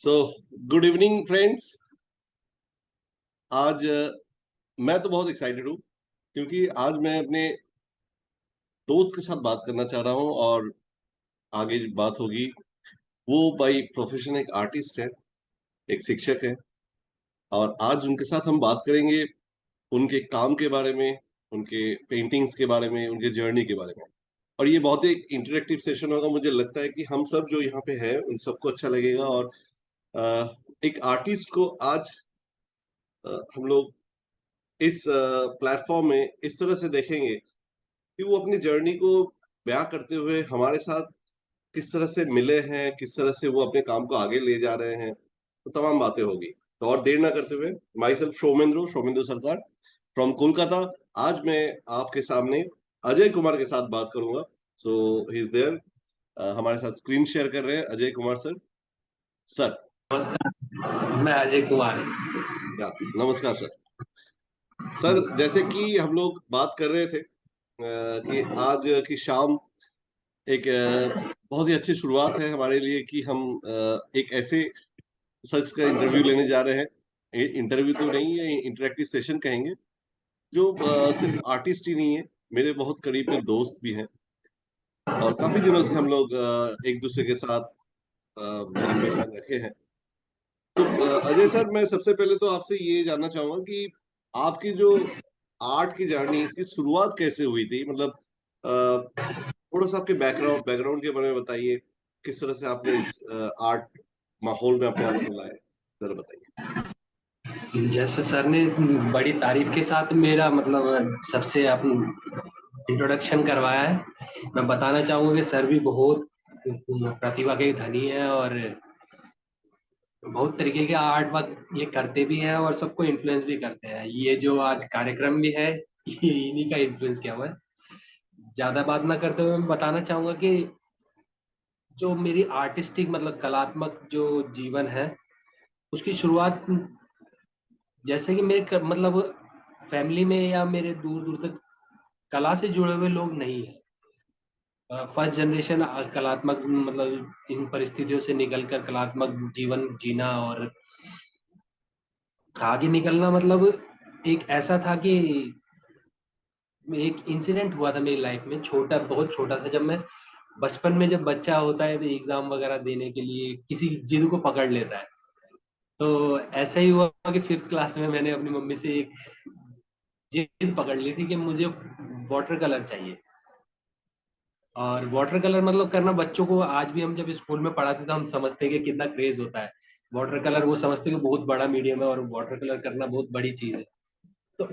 So good evening friends. आज मैं तो बहुत एक्साइटेड हूँ क्योंकि आज मैं अपने दोस्त के साथ बात करना चाह रहा हूँ और आगे जो बात होगी वो बाई प्रोफेशन एक आर्टिस्ट है, एक शिक्षक है। और आज उनके साथ हम बात करेंगे उनके काम के बारे में, उनके पेंटिंग्स के बारे में, उनके जर्नी के बारे में। और ये बहुत ही इंटरेक्टिव सेशन होगा। मुझे लगता है कि हम सब जो यहाँ पे हैं उन सबको अच्छा लगेगा। और अ, एक आर्टिस्ट को आज हम लोग इस प्लेटफॉर्म में इस तरह से देखेंगे कि वो अपनी जर्नी को बयां करते हुए हमारे साथ किस तरह से मिले हैं, किस तरह से वो अपने काम को आगे ले जा रहे हैं, तो तमाम बातें होगी। तो और देर ना करते हुए, माई सेल्फ शोमेंद्र शोमेंद्र सरकार फ्रॉम कोलकाता। आज मैं आपके सामने अजय कुमार के साथ बात करूंगा। सो ही इज देयर, हमारे साथ स्क्रीन शेयर कर रहे हैं अजय कुमार सर। सर, नमस्कार। मैं अजय कुमार। या नमस्कार सर। सर, जैसे कि हम लोग बात कर रहे थे कि आज की शाम एक बहुत ही अच्छी शुरुआत है हमारे लिए कि हम एक ऐसे शख्स का इंटरव्यू लेने जा रहे हैं। इंटरव्यू तो नहीं है, इंटरेक्टिव सेशन कहेंगे, जो सिर्फ आर्टिस्ट ही नहीं है, मेरे बहुत करीब के दोस्त भी हैं। और काफी दिनों से हम लोग एक दूसरे के साथ जान पहचान रखे हैं। तो अजय सर, मैं सबसे पहले तो आपसे ये जानना चाहूंगा कि आपकी जो आर्ट की जर्नी, इसकी शुरुआत कैसे हुई थी? मतलब थोड़ा सा आपके बैकग्राउंड बैकग्राउंड के बारे में बताइए। किस तरह से आपने इस आर्ट माहौल में अपने आप को लाए, जरा बताइए। जैसे सर ने बड़ी तारीफ के साथ मेरा मतलब सबसे अपन इंट्रोडक्शन करवाया है। मैं बताना चाहूंगा कि सर भी बहुत प्रतिभा के धनी है और बहुत तरीके के आर्ट वर्क ये करते भी हैं और सबको इन्फ्लुएंस भी करते हैं। ये जो आज कार्यक्रम भी है ये इन्हीं का इन्फ्लुएंस किया हुआ है। ज्यादा बात ना करते हुए मैं बताना चाहूंगा कि जो मेरी आर्टिस्टिक मतलब कलात्मक जो जीवन है उसकी शुरुआत जैसे कि मतलब फैमिली में या मेरे दूर दूर तक कला से जुड़े हुए लोग नहीं है। फर्स्ट जनरेशन कलात्मक मतलब इन परिस्थितियों से निकलकर कलात्मक जीवन जीना और आगे निकलना मतलब एक ऐसा था कि एक इंसिडेंट हुआ था मेरी लाइफ में। छोटा बहुत छोटा था, जब मैं बचपन में जब बच्चा होता है तो एग्जाम वगैरह देने के लिए किसी जिद को पकड़ लेता है। तो ऐसा ही हुआ कि फिफ्थ क्लास में मैंने अपनी मम्मी से एक जिद पकड़ ली थी कि मुझे वाटर कलर चाहिए। और वाटर कलर मतलब करना बच्चों को, आज भी हम जब स्कूल में पढ़ाते तो हम समझते हैं कि कितना क्रेज होता है वाटर कलर। वो समझते हैं कि बहुत बड़ा मीडियम है और वाटर कलर करना बहुत बड़ी चीज है। तो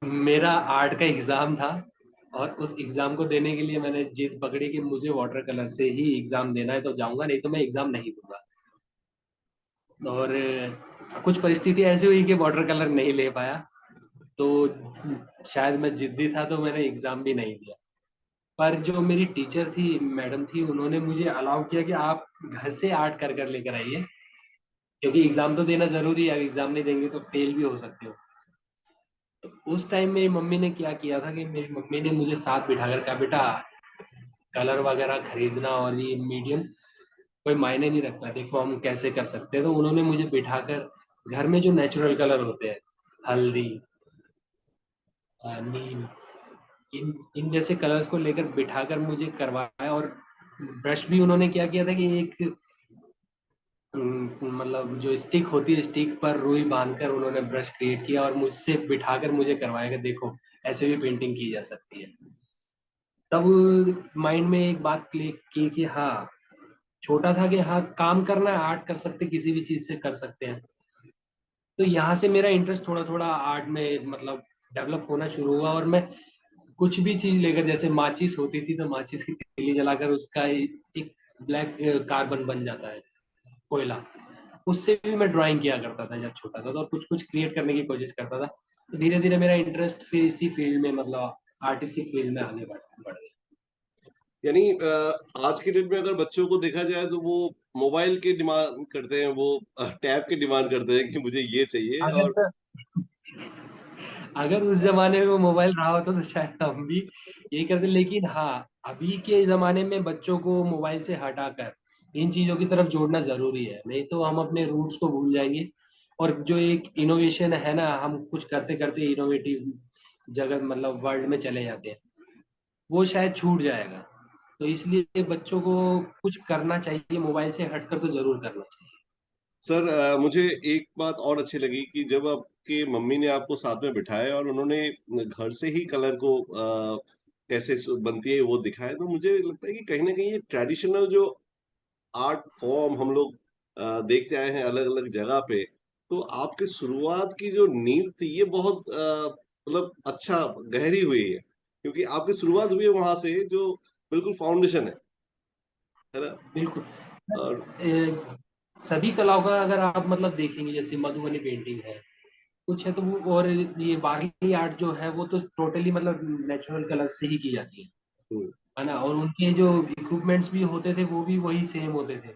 मेरा आर्ट का एग्जाम था और उस एग्जाम को देने के लिए मैंने जिद पकड़ी कि मुझे वाटर कलर से ही एग्जाम देना है, तो जाऊंगा, नहीं तो मैं एग्जाम नहीं दूंगा। और कुछ परिस्थिति ऐसी हुई कि वाटर कलर नहीं ले पाया। तो शायद मैं जिद्दी था तो मैंने एग्जाम भी नहीं दिया। पर जो मेरी टीचर थी, मैडम थी, उन्होंने मुझे अलाउ किया कि आप घर से आर्ट कर कर लेकर आइए, क्योंकि एग्जाम तो देना जरूरी है, एग्जाम नहीं देंगे तो फेल भी हो सकते हो। तो उस टाइम मेरी मम्मी ने क्या किया था कि मेरी मम्मी ने मुझे साथ बिठाकर कहा, बेटा कलर वगैरह खरीदना और ये मीडियम कोई मायने नहीं रखता, देखो हम कैसे कर सकते हैं। तो उन्होंने मुझे बिठाकर घर में जो नेचुरल कलर होते हैं, हल्दी, नीम, इन इन जैसे कलर्स को लेकर बिठाकर मुझे करवाया। और ब्रश भी उन्होंने क्या किया था कि एक मतलब जो स्टिक होती है, स्टिक पर रुई बांधकर उन्होंने ब्रश क्रिएट किया और मुझसे बिठाकर मुझे करवाया कि देखो ऐसे भी पेंटिंग की जा सकती है। तब माइंड में एक बात क्लिक की कि हाँ, छोटा था कि हाँ काम करना है, आर्ट कर सकते, किसी भी चीज से कर सकते हैं। तो यहाँ से मेरा इंटरेस्ट थोड़ा थोड़ा आर्ट में मतलब डेवलप होना शुरू हुआ। और मैं कुछ भी चीज लेकर, जैसे माचिस होती थी तो माचिस की तीली जलाकर उसका एक ब्लैक कार्बन बन जाता है, कोयला, उससे भी मैं ड्राइंग किया करता था जब छोटा था। तो और कुछ कुछ क्रिएट करने की कोशिश करता था। तो धीरे धीरे मेरा इंटरेस्ट फिर इसी फील्ड में मतलब आर्टिस्ट की फील्ड में आगे बढ़ गया। यानी आज के डेट में अगर बच्चों को देखा जाए तो वो मोबाइल की डिमांड करते हैं, वो टैब की डिमांड करते हैं कि मुझे ये चाहिए। अगर और सर अगर उस जमाने में वो मोबाइल रहा होता तो शायद हम भी यही करते। लेकिन हाँ, अभी के जमाने में बच्चों को मोबाइल से हटाकर इन चीजों की तरफ जोड़ना जरूरी है, नहीं तो हम अपने रूट्स को भूल जाएंगे। और जो एक इनोवेशन है ना, हम कुछ करते करते इनोवेटिव जगत मतलब वर्ल्ड में चले जाते हैं, वो शायद छूट जाएगा। तो इसलिए बच्चों को कुछ करना चाहिए, मोबाइल से हटकर तो जरूर करना चाहिए। सर मुझे एक बात और अच्छी लगी कि जब आपके मम्मी ने आपको साथ में बिठाया और उन्होंने घर से ही कलर को कैसे बनती है वो दिखाया, तो मुझे लगता है कि कहीं ना कहीं ये ट्रेडिशनल जो आर्ट फॉर्म हम लोग देखते आए हैं अलग अलग जगह पे, तो आपकी शुरुआत की जो नींव थी ये बहुत मतलब अच्छा गहरी हुई है, क्योंकि आपकी शुरुआत हुई है वहां से जो बिल्कुल फाउंडेशन है ना। बिल्कुल। और सभी कलाओं का अगर आप मतलब देखेंगे, जैसे मधुबनी पेंटिंग है, कुछ है तो वो, और ये वारली आर्ट जो है वो तो टोटली मतलब नेचुरल कलर से ही की जाती हम्म, है ना। और उनके जो इक्विपमेंट्स भी होते थे वो भी वही सेम होते थे।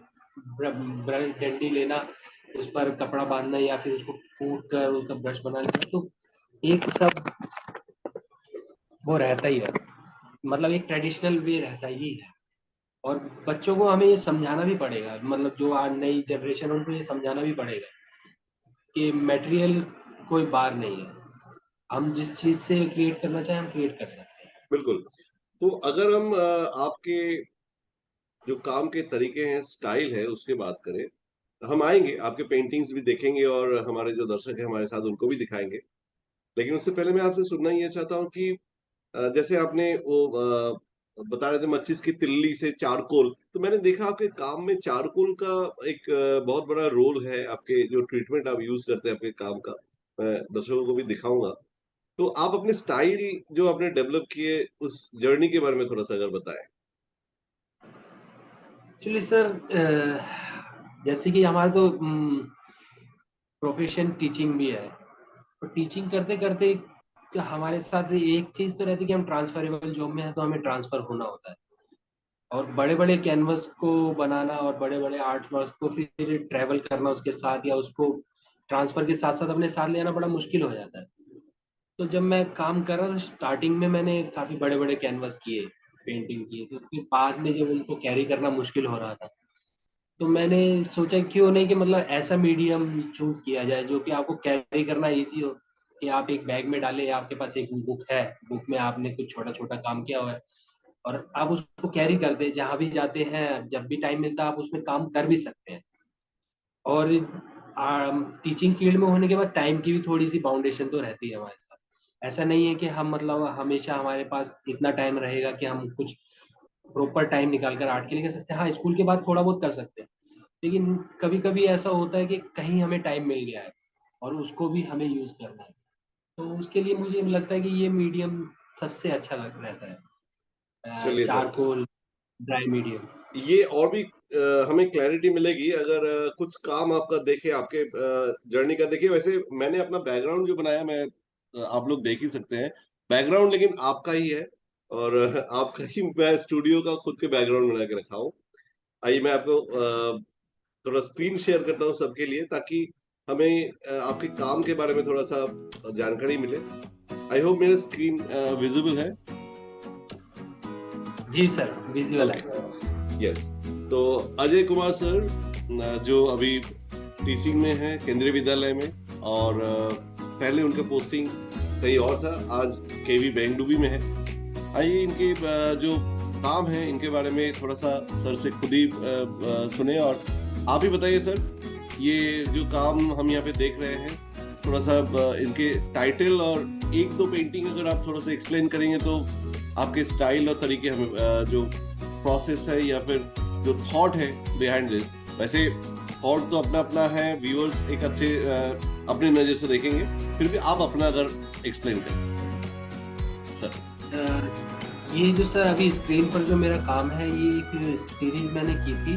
ब्रश डंडी लेना, उस पर कपड़ा बांधना, या फिर उसको कूट कर उसका ब्रश बना लेना, तो एक सब वो रहता ही है, मतलब एक ट्रेडिशनल वे रहता ही है। और बच्चों को हमें ये समझाना भी पड़ेगा, मतलब जो आज नई जनरेशन उनको ये समझाना भी पड़ेगा कि मटेरियल कोई बार नहीं है, हम जिस चीज से क्रिएट करना चाहें हम क्रिएट कर सकते हैं। बिल्कुल। तो अगर हम आपके जो काम के तरीके हैं, स्टाइल है, उसकी बात करें, हम आएंगे आपके पेंटिंग्स भी देखेंगे और हमारे जो दर्शक हैं हमारे साथ उनको भी दिखाएंगे। लेकिन उससे पहले मैं आपसे सुनना ये चाहता हूँ कि जैसे आपने वो बता रहे थे मच्छिस की तिल्ली से चारकोल, तो मैंने देखा आपके काम में चारकोल का एक बहुत बड़ा रोल है, आपके जो ट्रीटमेंट आप यूज करते हैं आपके काम का, मैं दर्शकों को भी दिखाऊंगा। तो आप अपने स्टाइल जो आपने डेवलप किए उस जर्नी के बारे में थोड़ा सा अगर बताएं। एक्चुअली सर, जैसे कि हमारा तो प्रोफेशन टीचिंग भी है, तो टीचिंग करते करते हमारे साथ एक चीज तो रहती है कि हम ट्रांसफरेबल जॉब में है, तो हमें ट्रांसफर होना होता है। और बड़े बड़े कैनवस को बनाना और बड़े बड़े आर्ट वर्क को फिर ट्रैवल करना उसके साथ, या उसको ट्रांसफर के साथ साथ अपने साथ ले आना बड़ा मुश्किल हो जाता है। तो जब मैं काम कर रहा था स्टार्टिंग में, मैंने काफी बड़े बड़े कैनवस किए, पेंटिंग की, तो फिर बाद में जब उनको कैरी करना मुश्किल हो रहा था, तो मैंने सोचा क्यों नहीं कि मतलब ऐसा मीडियम चूज किया जाए जो कि आपको कैरी करना इजी हो, कि आप एक बैग में डालें, या आपके पास एक बुक है, बुक में आपने कुछ छोटा छोटा काम किया हुआ है, और आप उसको कैरी करते हैं जहां भी जाते हैं, जब भी टाइम मिलता है आप उसमें काम कर भी सकते हैं। और टीचिंग फील्ड में होने के बाद टाइम की भी थोड़ी सी बाउंडेशन तो रहती है हमारे साथ। ऐसा नहीं है कि हम मतलब हमेशा हमारे पास इतना टाइम रहेगा कि हम कुछ प्रॉपर टाइम निकाल कर आर्ट के लिए कर सकते हैं। हाँ, स्कूल के बाद थोड़ा बहुत कर सकते हैं, लेकिन कभी कभी ऐसा होता है कि कहीं हमें टाइम मिल गया है और उसको भी हमें यूज करना है, तो उसके लिए मुझे लगता है कि ये मीडियम सबसे अच्छा लग रहता है, चलिए सर, चारकोल, ड्राई मीडियम। ये और भी हमें क्लैरिटी मिलेगी अगर कुछ काम आपका देखे, आपके जर्नी का देखे। वैसे मैंने अपना बैकग्राउंड जो बनाया, मैं आप लोग देख ही सकते हैं बैकग्राउंड, लेकिन आपका ही है। और आपका ही मैं स्टूडियो का खुद के बैकग्राउंड बना के रखा हूँ। आइए मैं आपको थोड़ा स्क्रीन शेयर करता हूँ सबके लिए, ताकि हमें आपके काम के बारे में थोड़ा सा जानकारी मिले। आई होप मेरा स्क्रीन विजिबल है। जी सर, विजुअल ओके, है। यस। तो अजय कुमार सर जो अभी टीचिंग में है केंद्रीय विद्यालय में, और पहले उनका पोस्टिंग कहीं और था, आज केवी बेंगलुरु में है। आइए इनके जो काम है इनके बारे में थोड़ा सा सर से खुद ही सुने, और आप ही बताइए सर, ये जो काम हम यहाँ पे देख रहे हैं, थोड़ा सा इनके टाइटल और एक दो पेंटिंग अगर आप थोड़ा सा एक्सप्लेन करेंगे तो आपके स्टाइल और तरीके हमें जो प्रोसेस है या फिर जो थॉट है बिहाइंड दिस। वैसे थॉट तो अपना अपना है, व्यूअर्स एक अच्छे अपनी नजर से देखेंगे, फिर भी आप अपना अगर एक्सप्लेन करें सर। ये जो सर अभी स्क्रीन पर जो मेरा काम है, ये एक सीरीज मैंने की थी,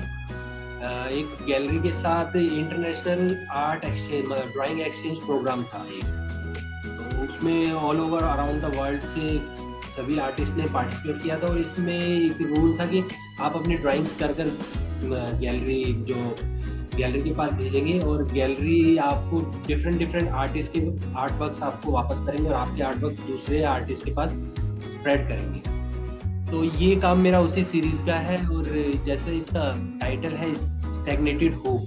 एक गैलरी के साथ इंटरनेशनल आर्ट एक्सचेंज मतलब ड्राइंग एक्सचेंज प्रोग्राम था एक। तो उसमें all over around the world से सभी आर्टिस्ट ने पार्टिसिपेट किया था, और इसमें एक रूल था कि आप अपनी ड्राइंग्स कर कर गैलरी के पास भेजेंगे, और गैलरी आपको डिफरेंट डिफरेंट आर्टिस्ट के आर्ट वर्क्स आपको वापस करेंगे, और आपके आर्ट वर्क दूसरे आर्टिस्ट के पास स्प्रेड करेंगे। तो ये काम मेरा उसी सीरीज का है। और जैसे इसका टाइटल है स्टैग्नेटेड होप,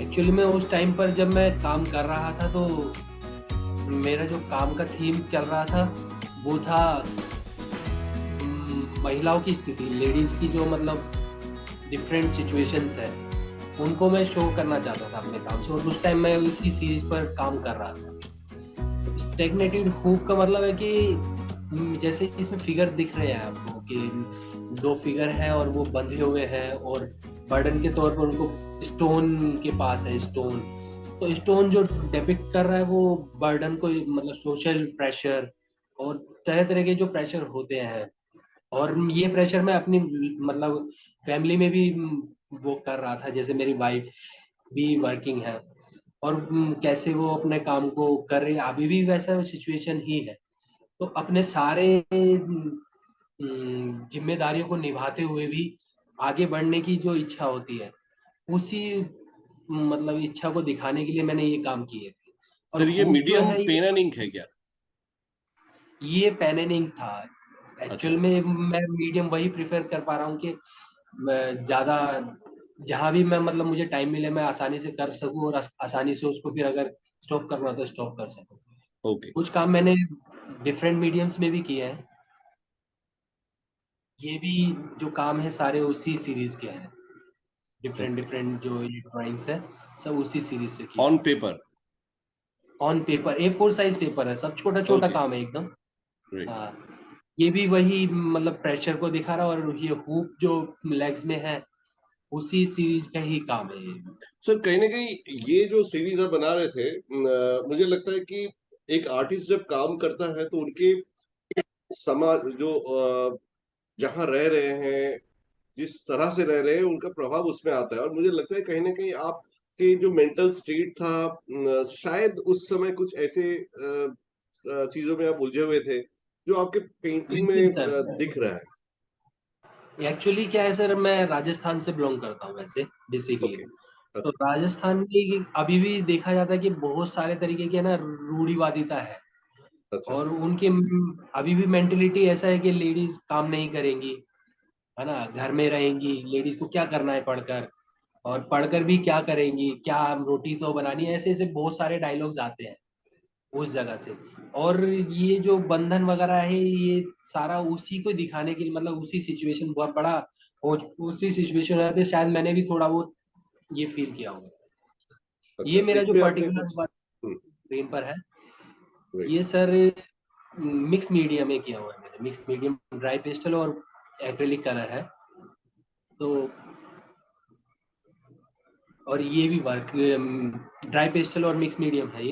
एक्चुअली मैं उस टाइम पर जब मैं काम कर रहा था तो मेरा जो काम का थीम चल रहा था वो था महिलाओं की स्थिति, लेडीज की जो मतलब डिफरेंट सिचुएशंस है उनको मैं शो करना चाहता था अपने काम से। और उस टाइम मैं इसी सीरीज पर काम कर रहा था। स्टैग्नेटेड हुक का मतलब है कि जैसे इसमें फिगर दिख रहे हैं आपको कि दो फिगर है और वो बंधे हुए हैं और बर्डन के तौर पर उनको स्टोन के पास है स्टोन। तो स्टोन जो डिपिक्ट कर रहा है वो बर्डन को, मतलब सोशल प्रेशर और तरह तरह के जो प्रेशर होते हैं। और ये प्रेशर मैं अपनी मतलब फैमिली में भी वो कर रहा था। जैसे मेरी वाइफ भी वर्किंग है और कैसे वो अपने काम को कर रही है, अभी भी वैसा सिचुएशन ही है। तो अपने सारे जिम्मेदारियों को निभाते हुए भी आगे बढ़ने की जो इच्छा होती है, उसी मतलब इच्छा को दिखाने के लिए मैंने ये काम किए थे। और सर, ये हुक जो मीडियम है पेन एंड इंक है क्या? ये पेन एंड इंक था। अच्छा। एक्चुअल में मैं मीडियम वही प्रिफर कर पा रहा हूँ कि मैं ज़्यादा जहाँ भी मैं मतलब मुझे टाइम मिले मैं आसानी से कर सकूँ और आसानी से उसको फिर अगर स्टॉप करना हो तो स्टॉप कर सकूँ। ओके। कुछ काम मैंने डिफरेंट मीडियम्स में भी किए हैं। ये भी जो काम है सारे उसी सीरीज के हैं। Different okay. डिफरेंट जो ये ड्राइंग्स है सब उसी सीरीज से किए ऑन हैं। Paper. On paper A4 size paper है, सब छोटा छोटा ओके। काम है एकदम। ग्रेट। हाँ, ये भी वही मतलब प्रेशर को दिखा रहा है और ये हुक जो लेग्स में है उसी सीरीज का ही काम है ये। सर, कहीं ना कहीं ये जो सीरीज आप बना रहे थे, मुझे लगता है कि एक आर्टिस्ट जब काम करता है तो उनके समाज जो जहाँ रह रहे हैं, जिस तरह से रह रहे हैं, उनका प्रभाव उसमें आता है। और मुझे लगता है कहीं ना कहीं आपके जो मेंटल स्टेट था, शायद उस समय कुछ ऐसे चीजों में आप उलझे हुए थे जो आपके पेंटिंग बिल्कुल में सर। दिख रहा है। एक्चुअली क्या है सर, मैं राजस्थान से बिलोंग करता हूँ वैसे बेसिकली। ओके। तो ओके। राजस्थान में अभी भी देखा जाता है कि बहुत सारे तरीके के ना रूढ़िवादिता है। अच्छा। और उनके अभी भी मेंटेलिटी ऐसा है कि लेडीज काम नहीं करेंगी, है ना, घर में रहेंगी, लेडीज को क्या करना है पढ़कर, और पढ़कर भी क्या करेंगी, क्या रोटी तो बनानी है, ऐसे ऐसे बहुत सारे डायलॉग्स आते हैं उस जगह से। और ये जो बंधन वगैरह है ये सारा उसी को दिखाने के लिए, मतलब उसी सिचुएशन बहुत बड़ा हो, उसी सिचुएशन रहते शायद मैंने भी थोड़ा बहुत ये फील किया होगा। अच्छा, ये मेरा जो इसमें आपने पर्टिकुलर कुछ। वर्क हम्म। ब्रेन पर है, राइट। ये सर मिक्स मीडियम में किया हुआ है मैंने। मिक्स मीडियम ड्राई पेस्टल और एक्रेलिक कलर है। तो और ये भी वर्क ड्राई पेस्टल और मिक्स मीडियम है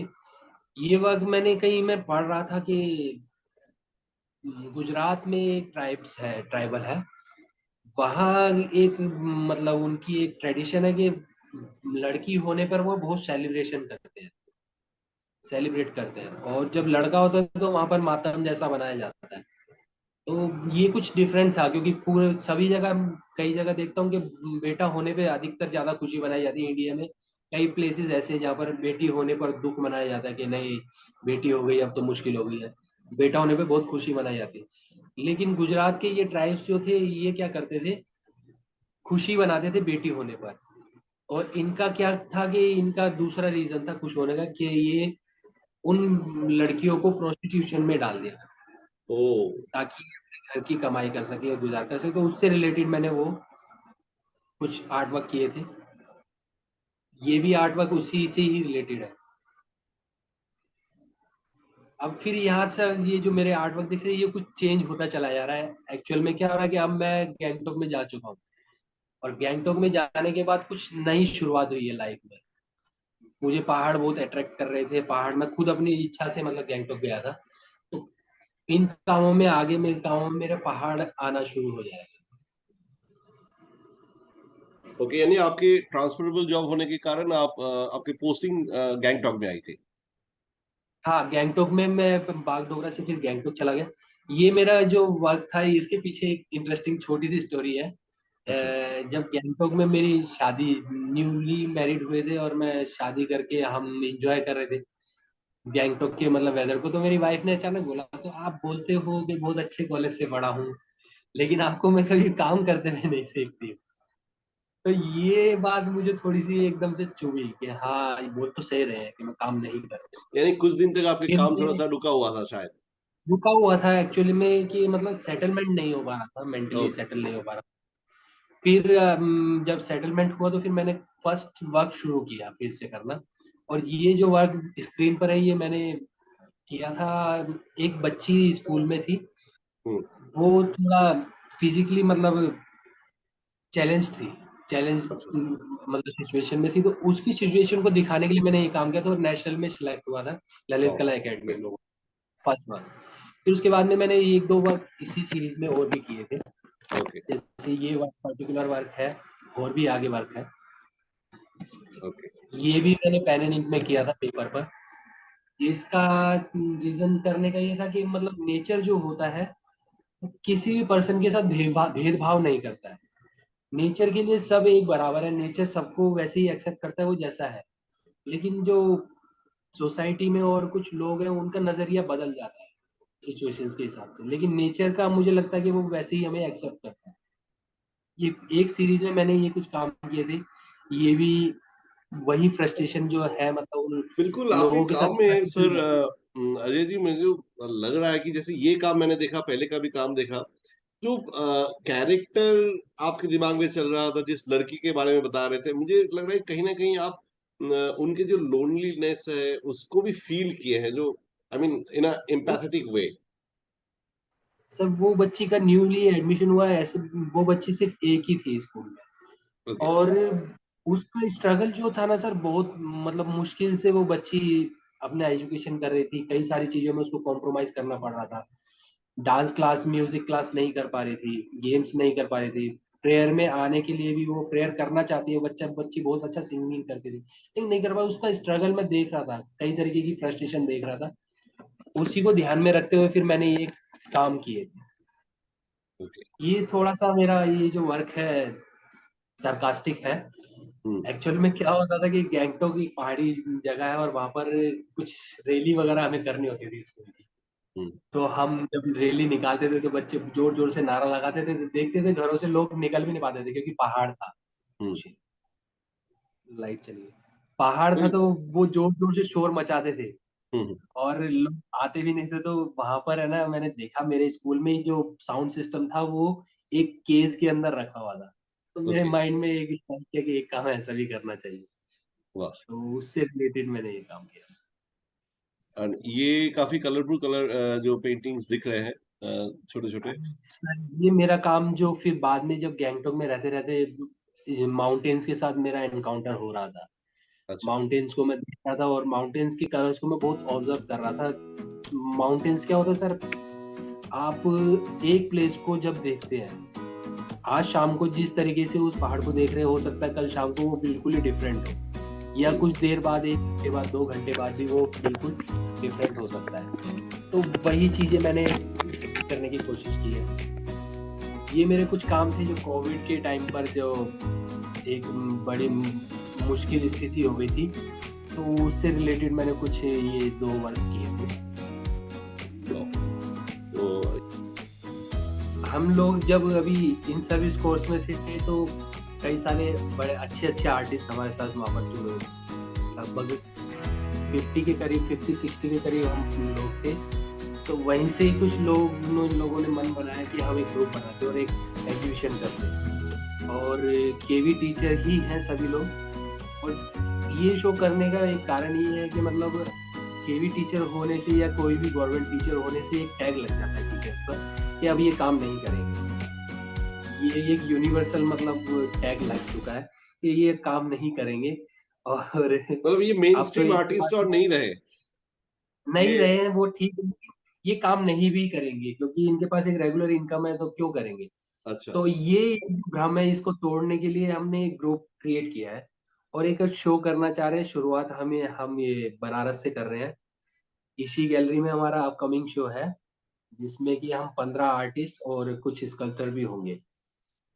ये वर्क मैंने कहीं मैं पढ़ रहा था कि गुजरात में एक ट्राइब्स है, ट्राइबल है वहाँ। एक मतलब उनकी एक ट्रेडिशन है कि लड़की होने पर वो बहुत सेलिब्रेशन करते हैं, सेलिब्रेट करते हैं। और जब लड़का होता है तो वहाँ पर मातम जैसा बनाया जाता है। तो ये कुछ डिफरेंट था क्योंकि पूरे सभी जगह, कई जगह देखता हूँ कि बेटा होने पे अधिकतर ज्यादा खुशी मनाई जाती है इंडिया में। कई प्लेसेस ऐसे हैं जहाँ पर बेटी होने पर दुख मनाया जाता है कि नहीं, बेटी हो गई अब तो मुश्किल हो गई है। बेटा होने पे बहुत खुशी मनाई जाती है। लेकिन गुजरात के ये ट्राइब्स जो थे ये क्या करते थे, खुशी मनाते थे बेटी होने पर। और इनका क्या था कि इनका दूसरा रीजन था खुश होने का कि ये उन लड़कियों को प्रोस्टिट्यूशन में डाल दिया ओ। ताकि अपने घर की कमाई कर सके और गुजार कर सके। तो उससे रिलेटेड मैंने वो कुछ आर्ट वर्क किए थे। ये भी आर्ट वर्क उसी से ही रिलेटेड है। अब फिर यहाँ से ये जो मेरे आर्ट वर्क दिख रहे हैं ये कुछ चेंज होता चला जा रहा है। एक्चुअल में क्या हो रहा है कि अब मैं गैंगटॉक में जा चुका हूँ और गैंगटॉक में जाने के बाद कुछ नई शुरुआत हुई है लाइफ में। मुझे पहाड़ बहुत अट्रैक्ट कर रहे थे, पहाड़ मैं खुद अपनी इच्छा से मतलब गैंगटॉक गया था। तो इन कामों में आगे मेरे कामों में मेरे पहाड़ आना शुरू हो जाएगा। ओके, यानी आपके ट्रांसफरेबल जॉब होने के कारण आपकी पोस्टिंग गैंगटॉक में आई थी। हाँ, गैंगटोक में मैं बागडोगरा से फिर गैंगटोक चला गया। ये मेरा जो वर्क था इसके पीछे एक इंटरेस्टिंग छोटी सी स्टोरी है। अच्छा। जब गैंगटोक में मेरी शादी, न्यूली मैरिड हुए थे और मैं शादी करके हम इंजॉय कर रहे थे गैंगटोक के मतलब वेदर को, तो मेरी वाइफ ने अचानक बोला तो आप बोलते हो कि बहुत अच्छे कॉलेज से पढ़ा हूँ, लेकिन आपको मैं कभी काम करते हुए नहीं देखती हूँ। तो ये बात मुझे थोड़ी सी एकदम से चुभी कि हाँ, ये बोल तो सही रहे हैं कि मैं काम नहीं करती हूँ। यानी कुछ दिन तक आपके फिर काम मैं थोड़ा-सा रुका हुआ था शायद? रुका हुआ था एक्चुअली में कि मतलब सेटलमेंट नहीं हो पा रहा था, मेंटली ओके, सेटल नहीं हो पा रहा। फिर जब सेटलमेंट हुआ तो फिर मैंने फर्स्ट वर्क शुरू किया फिर से करना। और ये जो वर्क स्क्रीन पर है ये मैंने किया था। एक बच्ची स्कूल में थी, हुँ, वो थोड़ा फिजिकली मतलब चैलेंज थी, चैलेंज अच्छा, मतलब सिचुएशन में थी, तो उसकी सिचुएशन को दिखाने के लिए मैंने ये काम किया था और नेशनल में सिलेक्ट हुआ था ललित वाओ! कला एकेडमी में, फर्स्ट वर्क। फिर उसके बाद में मैंने एक दो वर्क इसी सीरीज में और भी किए थे, ओके, जैसे ये वर्क पर्टिकुलर वर्क है, और भी आगे वर्क है। ओके, ये भी मैंने पेन एंड इंक में किया था पेपर पर। इसका रीजन करने का ये था कि मतलब नेचर जो होता है किसी भी पर्सन के साथ भेदभाव नहीं करता है। नेचर के लिए सब एक बराबर है, नेचर सबको वैसे ही एक्सेप्ट करता है वो जैसा है। लेकिन जो सोसाइटी में और कुछ लोग हैं उनका नजरिया बदल जाता है सिचुएशंस के हिसाब से, लेकिन नेचर का मुझे लगता है कि वो वैसे ही हमें एक्सेप्ट करता है। ये एक सीरीज में मैंने ये कुछ काम किए थे। ये भी वही फ्रस्ट्रेशन जो है मतलब उन बिल्कुल, आपके लोगों के काम साथ में सर फ्रस्ट्रेशन। अजय जी मुझे लग रहा है कि जैसे ये काम मैंने देखा, पहले का भी काम देखा, जो कैरेक्टर आपके दिमाग में चल रहा था, जिस लड़की के बारे में बता रहे थे, मुझे लग रहा है कहीं न कहीं आप उनके जो लोनलीनेस है, उसको भी फ़ील किए हैं, जो I mean in a empathetic way. Sir वो बच्ची का न्यूली एडमिशन हुआ है, ऐसे वो बच्ची सिर्फ एक ही थी स्कूल में। ओके, और उसका स्ट्रगल जो था ना सर, बहुत मतलब मुश्किल से वो बच्ची अपना एजुकेशन कर रही थी, कई सारी चीजों में उसको कॉम्प्रोमाइज करना पड़ रहा था। डांस क्लास, म्यूजिक क्लास नहीं कर पा रही थी, गेम्स नहीं कर पा रही थी। प्रेयर में आने के लिए भी वो प्रेयर करना चाहती है, बच्ची बहुत अच्छा सिंगिंग करती थी लेकिन नहीं कर पाई। उसका स्ट्रगल मैं देख रहा था, कई तरीके की फ्रस्ट्रेशन देख रहा था। उसी को ध्यान में रखते हुए फिर मैंने ये काम किए। ओके। ये थोड़ा सा मेरा ये जो वर्क है सरकास्टिक है। हुँ, एक्चुअल में क्या होता था कि गैंगटोक एक पहाड़ी जगह है और वहां पर कुछ रैली वगैरह हमें करनी होती थी स्कूल की। हुँ, तो हम जब रैली निकालते थे तो बच्चे जोर जोर से नारा लगाते थे, तो देखते थे घरों से लोग निकल भी नहीं पाते थे क्योंकि पहाड़ था। हुँ। लाइट चली गई। पहाड़ था कोई तो वो जोर जोर से शोर मचाते थे हुँ, हुँ। और लोग आते भी नहीं थे। तो वहां पर है ना, मैंने देखा मेरे स्कूल में ही जो साउंड सिस्टम था वो एक केस के अंदर रखा हुआ था। तो मेरे ओके, माइंड में एक स्ट्राइक किया कि एक काम ऐसा भी करना चाहिए। वाह! तो उससे रिलेटेड मैंने ये काम किया। एंड ये काफ़ी कलरफुल जो पेंटिंग्स दिख रहे हैं छोटे-छोटे। सर ये मेरा काम जो फिर बाद में जब गैंगटॉक में रहते रहते माउंटेन्स के साथ मेरा एनकाउंटर हो रहा था। अच्छा, माउंटेन्स को मैं देख रहा था और माउंटेन्स के कलर्स को मैं बहुत ऑब्जर्व कर रहा था। माउंटेन्स क्या होता है सर, आप एक प्लेस को जब देखते हैं, आज शाम को जिस तरीके से उस पहाड़ को देख रहे हो सकता है कल शाम को वो बिल्कुल ही डिफरेंट हो, या हुँ, कुछ देर बाद, एक घंटे बाद, 2 घंटे बाद भी वो बिल्कुल डिफरेंट हो सकता है। तो वही चीजें मैंने करने की कोशिश की है। ये मेरे कुछ काम थे जो कोविड के टाइम पर जो एक बड़ी मुश्किल स्थिति हो गई थी, तो उससे रिलेटेड मैंने कुछ ये 2 वर्क किए थे। वाह! तो हम लोग जब अभी इन सर्विस कोर्स में थे तो कई सारे बड़े अच्छे अच्छे आर्टिस्ट हमारे साथ वहाँ पर जुड़े हुए थे। लगभग 50 के करीब, 50-60 के करीब हम लोग थे। तो वहीं से ही कुछ लोगों ने मन बनाया कि हम एक ग्रुप बनाते और एक एग्जीबिशन करते। और केवी टीचर ही हैं सभी लोग। और ये शो करने का एक कारण ये है कि मतलब केवी टीचर होने से या कोई भी गवर्नमेंट टीचर होने से एक टैग लग जाता है टीचर्स पर कि अब ये काम नहीं करेंगे। ये एक यूनिवर्सल मतलब टैग लग चुका है कि ये काम नहीं करेंगे। और मतलब ये अब तो मेनस्ट्रीम इनके आर्टिस्ट पास और नहीं रहे। नहीं ये रहे हैं वो ठीक है, लेकिन ये काम नहीं भी करेंगे क्योंकि इनके पास एक रेगुलर इनकम है तो क्यों करेंगे। अच्छा, तो ये एक जो भ्रम है इसको तोड़ने के लिए हमने एक ग्रुप क्रिएट किया है और एक शो करना चाह रहे हैं। शुरुआत हम ये बनारस से कर रहे हैं। इसी गैलरी में हमारा अपकमिंग शो है जिसमें कि हम 15 आर्टिस्ट और कुछ स्कल्पटर भी होंगे।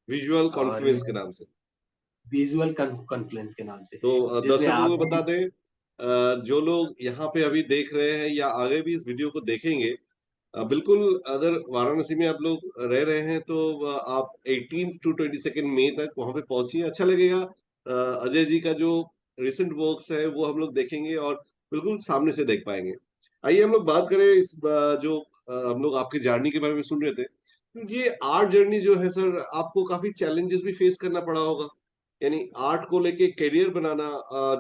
विजुअल और कॉन्फ्लुएंस के नाम से। विजुअल कॉन्फ्लुएंस के नाम से, तो जिसमें दर्शकों आप को भी। बता दें जो लोग यहाँ पे अभी देख रहे हैं या आगे भी इस वीडियो को देखेंगे, बिल्कुल, अगर वाराणसी में आप लोग रह रहे हैं तो आप 18 टू 22 मई तक वहाँ पे पहुँचिए, अच्छा लगेगा। अजय जी का जो रिसेंट वर्क्स है वो हम लोग देखेंगे और बिल्कुल सामने से देख पाएँगे। आइए हम लोग बात करें इस जो हम लोग आपकी जर्नी के बारे में सुन रहे थे। तो ये आर्ट जर्नी जो है सर, आपको काफ़ी चैलेंजेस भी फेस करना पड़ा होगा। यानी आर्ट को लेके करियर बनाना,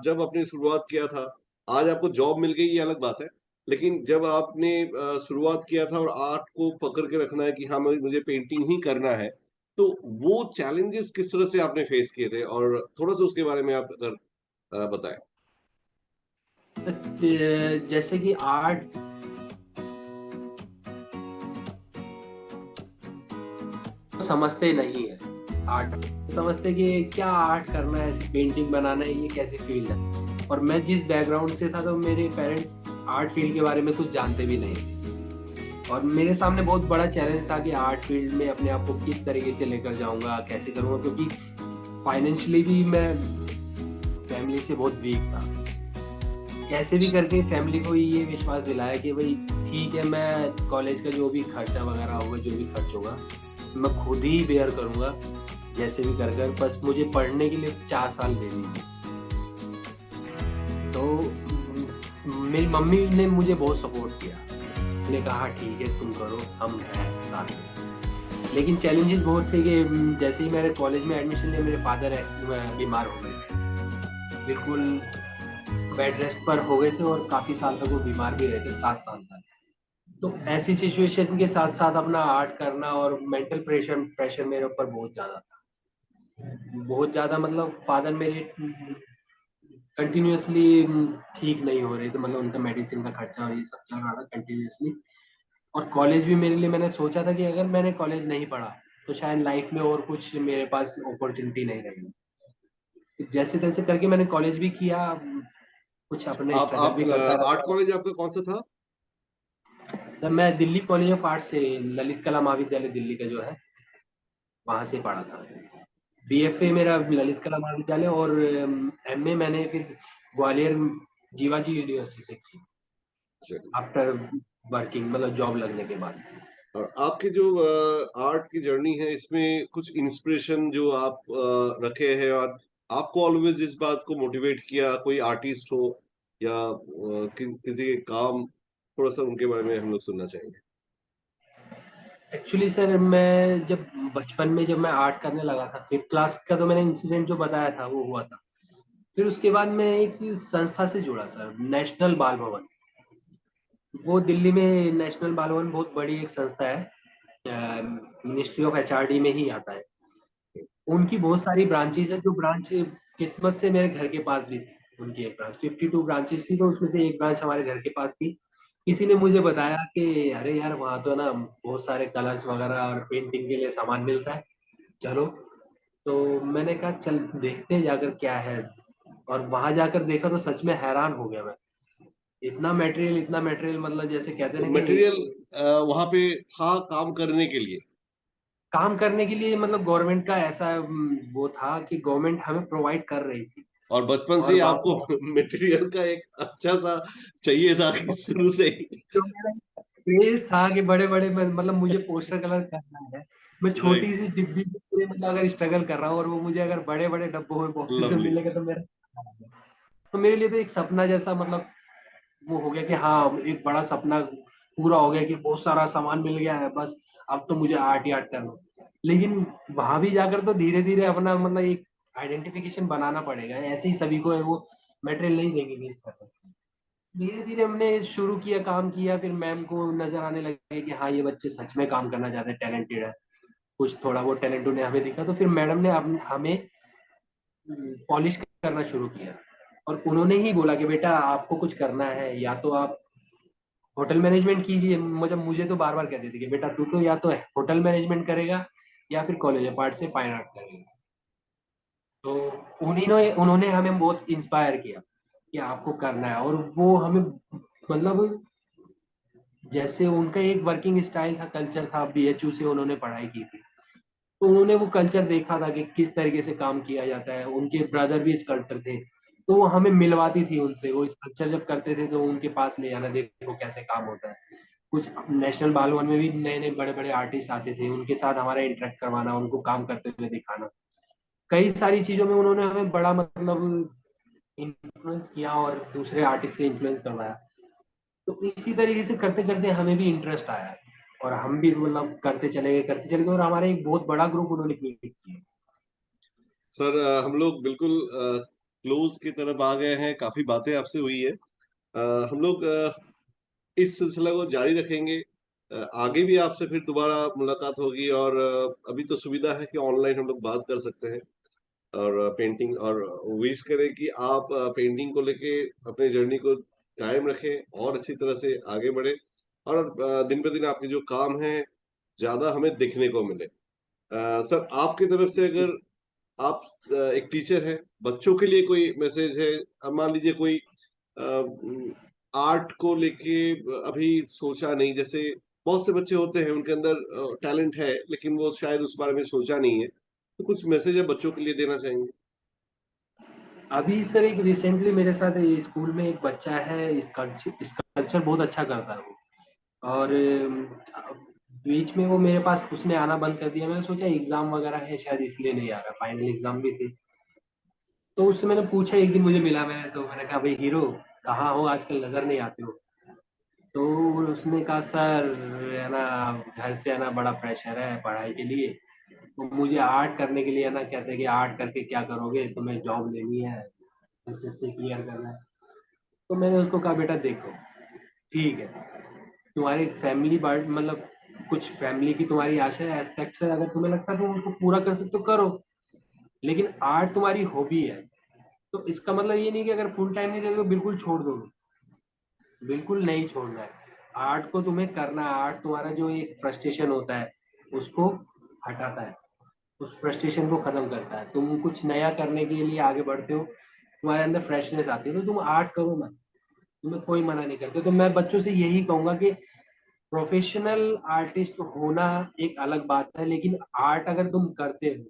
जब आपने शुरुआत किया था, आज आपको जॉब मिल गई ये अलग बात है। लेकिन जब आपने शुरुआत किया था और आर्ट को पकड़ के रखना है कि हाँ, मुझे पेंटिंग ही करना है, तो वो चैलेंजेस किस तरह से आपने फेस किए थे? और थोड़ा-सा उसके बारे में आप अगर बताएँ। जैसे कि आर्ट समझते नहीं है। आर्ट समझते कि क्या आर्ट करना है, ऐसे पेंटिंग बनाना है, ये कैसी फील्ड है। और मैं जिस बैकग्राउंड से था तो मेरे पेरेंट्स आर्ट फील्ड के बारे में कुछ जानते भी नहीं। और मेरे सामने बहुत बड़ा चैलेंज था कि आर्ट फील्ड में अपने आप को किस तरीके से लेकर जाऊंगा, कैसे करूंगा, क्योंकि फाइनेंशियली भी मैं फैमिली से बहुत वीक था। कैसे भी करके फैमिली को ये विश्वास दिलाया कि भाई ठीक है, मैं कॉलेज का जो भी खर्चा वगैरह होगा, जो भी खर्च होगा, मैं खुद ही बेयर करूंगा, जैसे भी कर कर, बस मुझे पढ़ने के लिए 4 साल दे दीजिए। तो मेरी मम्मी ने मुझे बहुत सपोर्ट किया। उन्होंने कहा ठीक है तुम करो, हम हैं साथ में। लेकिन चैलेंजेस बहुत थे कि जैसे ही मैंने कॉलेज में एडमिशन लिया, मेरे फादर बीमार हो गए थे, बिल्कुल बेड रेस्ट पर हो गए थे और काफ़ी साल तक वो बीमार भी रहे थे, 7 साल तक। तो ऐसी सिचुएशन के साथ साथ अपना आर्ट करना और मेंटल प्रेशर प्रेशर मेरे ऊपर बहुत ज़्यादा था। बहुत ज़्यादा मतलब फादर मेरे कंटिन्यूअसली ठीक नहीं हो रहे थे, मतलब उनका मेडिसिन का खर्चा और ये सब चल रहा था कंटिन्यूअसली। और कॉलेज भी मेरे लिए, मैंने सोचा था कि अगर मैंने कॉलेज नहीं पढ़ा तो शायद लाइफ में और कुछ मेरे पास अपॉर्चुनिटी नहीं रहेगी। तो जैसे तैसे करके मैंने कॉलेज भी किया, कुछ अपने स्ट्रगल आप भी करता आर्ट रहा। कॉलेज आपका कौन-सा था? तब मैं दिल्ली कॉलेज ऑफ आर्ट से, ललित कला महाविद्यालय दिल्ली का जो है, वहां से पढ़ा था। बीएफए मेरा ललित कला महाविद्यालय, और एमए मैंने फिर ग्वालियर जीवाजी यूनिवर्सिटी से की, चलिए। आफ्टर वर्किंग, मतलब जॉब लगने के बाद। और आपकी जो आर्ट की जर्नी है इसमें कुछ इंस्पिरेशन जो आप रखे हैं और आपको ऑलवेज इस बात को मोटिवेट किया, कोई आर्टिस्ट हो या किसी के काम, थोड़ा सा उनके बारे में हम लोग सुनना चाहेंगे। एक्चुअली सर, मैं जब बचपन में जब मैं आर्ट करने लगा था, 5th क्लास का, तो मैंने इंसिडेंट जो बताया था वो हुआ था। फिर उसके बाद मैं एक संस्था से जुड़ा सर, नेशनल बाल भवन। वो दिल्ली में नेशनल बाल भवन बहुत बड़ी एक संस्था है, मिनिस्ट्री ऑफ एचआरडी में ही आता है। उनकी बहुत सारी ब्रांचेस है, जो ब्रांच किस्मत से मेरे घर के पास भी थी। उनकी एक ब्रांच, 52 ब्रांचेस थी, तो उसमें से एक ब्रांच हमारे घर के पास थी। किसी ने मुझे बताया कि अरे यार, वहाँ तो ना बहुत सारे कलर्स वगैरह और पेंटिंग के लिए सामान मिलता है, चलो। तो मैंने कहा चल देखते हैं जाकर क्या है। और वहां जाकर देखा तो सच में हैरान हो गया मैं। इतना मटेरियल, मतलब जैसे कहते हैं तो ना कि मटेरियल वहाँ पे था काम करने के लिए, काम करने के लिए, मतलब गवर्नमेंट का ऐसा वो था कि गवर्नमेंट हमें प्रोवाइड कर रही थी। और बचपन से और ही वहां आपको पर मटेरियल का एक अच्छा सा चाहिए था कि शुरू से ही। जो मेरा क्रेज था कि बड़े बड़े, मतलब मुझे पोस्टर कलर करना है। मैं छोटी राइट। सी डिब्बी से मतलब अगर स्ट्रगल कर रहा हूँ, और वो मुझे अगर बड़े बड़े डब्बों में बॉक्सेस में लवली। मिलेगा तो मेरा, तो मेरे लिए तो एक सपना जैसा, मतलब वो हो गया कि हाँ, एक बड़ा सपना पूरा हो गया कि बहुत सारा सामान मिल गया है, बस अब तो मुझे आर्ट ही आर्ट करना है। लेकिन वहां भी जाकर तो धीरे धीरे अपना, मतलब एक आइडेंटिफिकेशन बनाना पड़ेगा, ऐसे ही सभी को है वो मटेरियल नहीं देंगे वेस्ट करने। धीरे धीरे हमने शुरू किया, काम किया, फिर मैम को नजर आने लगे कि हाँ, ये बच्चे सच में काम करना चाहते हैं, टैलेंटेड है। कुछ थोड़ा बहुत टैलेंट उन्हें हमें दिखा, तो फिर मैडम ने हमें पॉलिश करना शुरू किया। और उन्होंने ही बोला कि बेटा, आपको कुछ करना है, या तो आप होटल मैनेजमेंट कीजिए। मुझे तो बार बार कहते थे कि बेटा, तू तो या तो होटल मैनेजमेंट करेगा, या फिर कॉलेज ऑफ आर्ट से फाइन आर्ट करेगा। तो उन्होंने उन्होंने हमें बहुत इंस्पायर किया कि आपको करना है। और वो हमें, मतलब जैसे उनका एक वर्किंग स्टाइल था, कल्चर था, बीएचयू से उन्होंने पढ़ाई की थी। तो उन्होंने वो कल्चर देखा था कि किस तरीके से काम किया जाता है। उनके ब्रदर भी स्कल्प्टर थे, तो वो हमें मिलवाती थी उनसे। वो स्कल्पचर जब करते थे तो उनके पास ले जाना, देखो कैसे काम होता है। कुछ नेशनल बालवन में भी नए नए बड़े बड़े आर्टिस्ट आते थे, उनके साथ हमारा इंटरेक्ट करवाना, उनको काम करते हुए दिखाना। कई सारी चीजों में उन्होंने हमें बड़ा मतलब इन्फ्लुएंस किया और दूसरे आर्टिस्ट से इन्फ्लुएंस करवाया। तो इसी तरीके से करते करते हमें भी इंटरेस्ट आया, और हम भी मतलब करते चले गए, और हमारा एक बहुत बड़ा ग्रुप उन्होंने क्रिएट किया। सर हम लोग बिल्कुल क्लोज की तरफ आ गए हैं, काफी बातें आपसे हुई है। हम लोग इस सिलसिला को जारी रखेंगे। आगे भी आपसे फिर दोबारा मुलाकात होगी, और अभी तो सुविधा है कि ऑनलाइन हम लोग बात कर सकते हैं। और पेंटिंग, और विश करें कि आप पेंटिंग को लेके अपने जर्नी को कायम रखें और अच्छी तरह से आगे बढ़े, और दिन पे दिन आपके जो काम हैं ज्यादा हमें देखने को मिले। सर आपकी तरफ से, अगर आप एक टीचर हैं, बच्चों के लिए कोई मैसेज है? अब मान लीजिए कोई आर्ट को लेके अभी सोचा नहीं, जैसे बहुत से बच्चे होते हैं उनके अंदर टैलेंट है लेकिन वो शायद उस बारे में सोचा नहीं है, तो कुछ मैसेज है बच्चों के लिए देना चाहेंगे? अभी सर एक रिसेंटली मेरे साथ स्कूल में एक बच्चा है, स्कल्पचर बहुत अच्छा करता है वो। और बीच में वो मेरे पास उसने आना बंद कर दिया। मैंने सोचा एग्जाम वगैरह है शायद इसलिए नहीं आ रहा, फाइनल एग्जाम भी थे। तो उससे मैंने पूछा, एक दिन मुझे मिला, तो मैंने कहा भाई हीरो कहाँ हो आजकल, नजर नहीं आते हो। तो उसने कहा सर है ना, घर से है ना बड़ा प्रेशर है पढ़ाई के लिए, तो मुझे आर्ट करने के लिए है ना कहते हैं कि आर्ट करके क्या करोगे, तुम्हें जॉब लेनी है, एसएससी क्लियर करना है। तो मैंने उसको कहा बेटा देखो, ठीक है, तुम्हारी फैमिली बर्ड मतलब कुछ फैमिली की तुम्हारी आशा है, एस्पेक्ट्स है, अगर तुम्हें लगता है तुम उसको पूरा कर सकते हो करो, लेकिन आर्ट तुम्हारी हॉबी है। तो इसका मतलब ये नहीं कि अगर फुल टाइम नहीं दोगे तो बिल्कुल छोड़ दो, बिल्कुल नहीं छोड़ना है। आर्ट को तुम्हें करना है, आर्ट तुम्हारा जो एक फ्रस्ट्रेशन होता है उसको हटाता है, उस फ्रस्ट्रेशन को खत्म करता है। तुम कुछ नया करने के लिए आगे बढ़ते हो, तुम्हारे अंदर फ्रेशनेस आती है, तो तुम आर्ट करो ना, तुम्हें कोई मना नहीं करते। तो मैं बच्चों से यही कहूंगा कि प्रोफेशनल आर्टिस्ट होना एक अलग बात है, लेकिन आर्ट अगर तुम करते हो,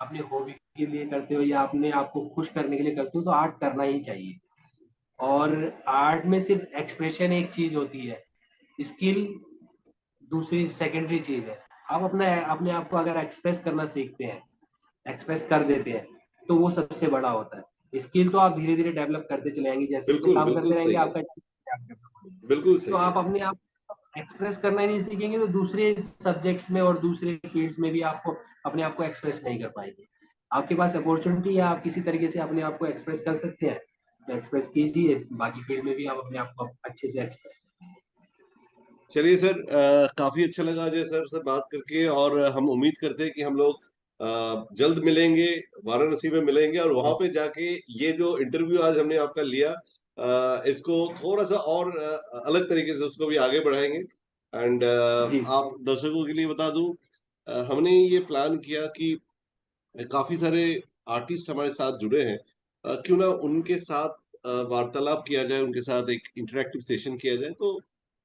अपने हॉबी के लिए करते हो या अपने आप को खुश करने के लिए करते हो, तो आर्ट करना ही चाहिए। और आर्ट में सिर्फ एक्सप्रेशन एक चीज होती है, स्किल दूसरी सेकेंडरी चीज है। आप अपने आप को अगर एक्सप्रेस करना सीखते हैं, एक्सप्रेस कर देते हैं, तो वो सबसे बड़ा होता है। स्किल तो आप धीरे धीरे डेवलप करते चले जाएंगे, जैसे जैसे बिल्कुल काम करते बिल्कुल रहेंगे सही है। आपका। बिल्कुल तो सही है। आप अपने आप एक्सप्रेस करना ही नहीं सीखेंगे, तो दूसरे सब्जेक्ट्स में और दूसरे फील्ड्स में भी आपको अपने आप को एक्सप्रेस नहीं कर पाएंगे। आपके पास अपॉर्चुनिटी है, आप किसी तरीके से अपने आप को एक्सप्रेस कर सकते हैं, तो एक्सप्रेस कीजिए, बाकी फील्ड में भी आप अपने आप को अच्छे से एक्सप्रेस। चलिए सर, काफी अच्छा लगा अजय सर से बात करके, और हम उम्मीद करते हैं कि हम लोग जल्द मिलेंगे, वाराणसी में मिलेंगे, और वहां पे जाके ये जो इंटरव्यू आज हमने आपका लिया, इसको थोड़ा सा और अलग तरीके से उसको भी आगे बढ़ाएंगे। एंड जी आप दर्शकों के लिए बता दूं, हमने ये प्लान किया कि काफी सारे आर्टिस्ट हमारे साथ जुड़े हैं, क्यों ना उनके साथ वार्तालाप किया जाए, उनके साथ एक इंटरेक्टिव सेशन किया जाए। तो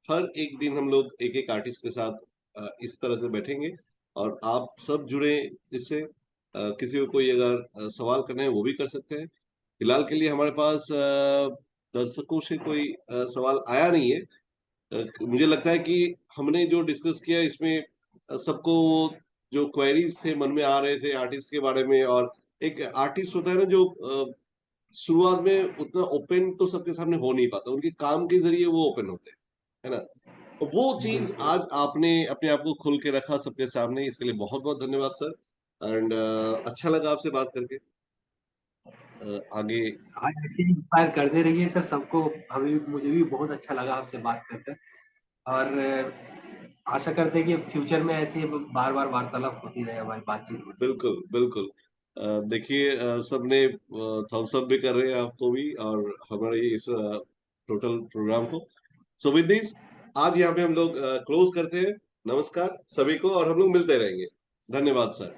हर एक दिन हम लोग एक एक आर्टिस्ट के साथ इस तरह से बैठेंगे, और आप सब जुड़े इससे। किसी को कोई अगर सवाल करना है वो भी कर सकते हैं। फिलहाल के लिए हमारे पास दर्शकों से कोई सवाल आया नहीं है। मुझे लगता है कि हमने जो डिस्कस किया इसमें सबको वो जो क्वेरीज थे मन में आ रहे थे आर्टिस्ट के बारे में, और एक आर्टिस्ट होता है ना जो शुरुआत में उतना ओपन तो सबके सामने हो नहीं पाता, उनके काम के जरिए वो ओपन होते हैं, है ना? तो वो चीज बिल्कुल। आज आपने अपने आप को खुल के रखा सबके सामने, इसके लिए बहुत बहुत धन्यवाद सर। एंड अच्छा लगा आपसे बात करके। आगे। आज ऐसे इंस्पायर करते रहिए सर सबको। हमें मुझे भी बहुत अच्छा लगा आपसे बात करके, और आशा करते हैं कि फ्यूचर में ऐसे बार बार वार्तालाप होती रहे, हमारी बातचीत होती रहे। बिल्कुल बिल्कुल। देखिए सबने थम्स अप भी कर रहे हैं आपको भी, और हमारे इस टोटल प्रोग्राम को। सो विद दिस, आज यहाँ पे हम लोग क्लोज करते हैं। नमस्कार सभी को, और हम लोग मिलते रहेंगे। धन्यवाद सर।